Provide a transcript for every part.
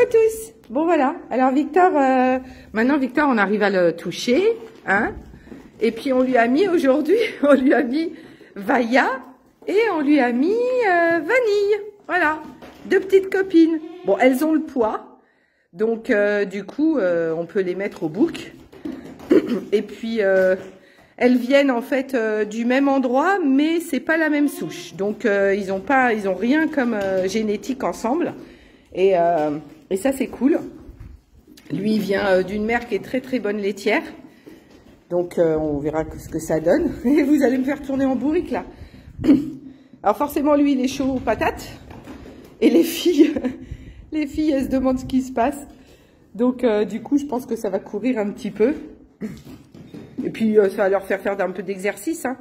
à tous. Bon voilà, alors Victor, maintenant Victor on arrive à le toucher, hein. Et puis on lui a mis aujourd'hui, on lui a mis Vaya et on lui a mis Vanille. Voilà, deux petites copines. Bon, elles ont le poids, donc du coup on peut les mettre au bouc. Et puis elles viennent en fait du même endroit, mais c'est pas la même souche. Donc ils ont rien comme génétique ensemble. Et ça c'est cool. Lui il vient d'une mère qui est très très bonne laitière. Donc on verra ce que ça donne. Et vous allez me faire tourner en bourrique là. Alors forcément lui il est chaud aux patates. Et les filles, elles se demandent ce qui se passe. Donc du coup je pense que ça va courir un petit peu. Et puis ça va leur faire un peu d'exercice, hein.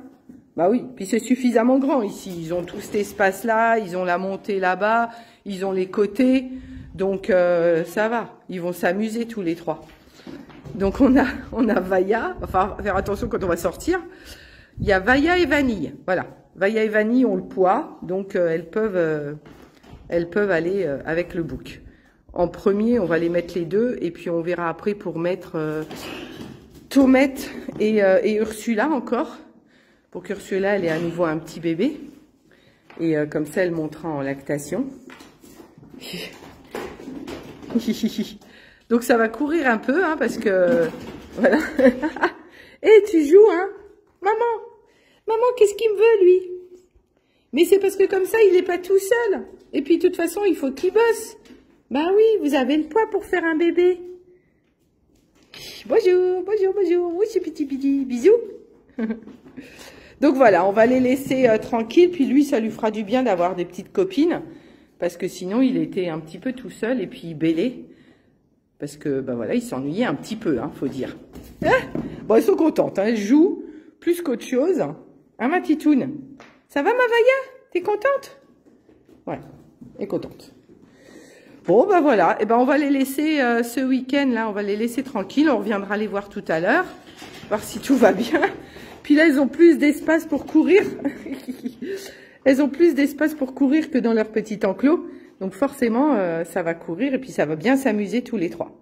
Bah oui, puis c'est suffisamment grand ici. Ils ont tout cet espace là, ils ont la montée là-bas, ils ont les côtés. Donc ça va, ils vont s'amuser tous les trois. Donc on a Vaya, enfin faire attention quand on va sortir. Il y a Vaya et Vanille, voilà. Vaya et Vanille ont le poids, donc elles peuvent aller avec le bouc. En premier, on va les mettre les deux, et puis on verra après pour mettre Tourmette et Ursula encore, pour qu'Ursula elle ait à nouveau un petit bébé. Et comme ça, elle montera en lactation. Donc ça va courir un peu, hein, parce que voilà. Et tu joues, hein, maman, qu'est-ce qu'il me veut lui? Mais c'est parce que comme ça, il n'est pas tout seul. Et puis de toute façon, il faut qu'il bosse. Ben oui, vous avez le poids pour faire un bébé. Bonjour, oui c'est petit, bisous. Donc voilà, on va les laisser tranquilles, puis lui, ça lui fera du bien d'avoir des petites copines, parce que sinon, il était un petit peu tout seul, et puis bêlé, parce que, ben voilà, il s'ennuyait un petit peu, hein, faut dire. Bon, elles sont contentes, hein, elles jouent plus qu'autre chose. Hein, ma titoune? Ça va, ma Vaya? T'es contente? Ouais, elle est contente. Bon, ben voilà, et ben on va les laisser ce week-end, là, on va les laisser tranquilles, on reviendra les voir tout à l'heure, voir si tout va bien. Puis là, elles ont plus d'espace pour courir. Elles ont plus d'espace pour courir que dans leur petit enclos. Donc forcément, ça va courir et puis ça va bien s'amuser tous les trois.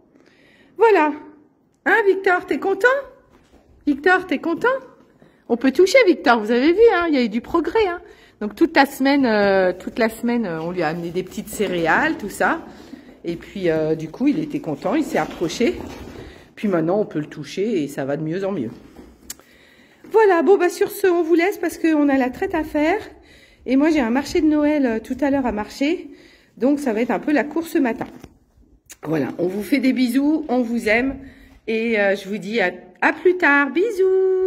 Voilà. Hein, Victor, t'es content? Victor, t'es content? On peut toucher, Victor, vous avez vu, hein, il y a eu du progrès, hein. Donc toute la semaine, on lui a amené des petites céréales, tout ça. Et puis du coup, il était content, il s'est approché. Puis maintenant, on peut le toucher et ça va de mieux en mieux. Voilà, bon bah sur ce, on vous laisse parce qu'on a la traite à faire. Et moi, j'ai un marché de Noël tout à l'heure à marcher. Donc ça va être un peu la course ce matin. Voilà, on vous fait des bisous, on vous aime. Et je vous dis à plus tard, bisous.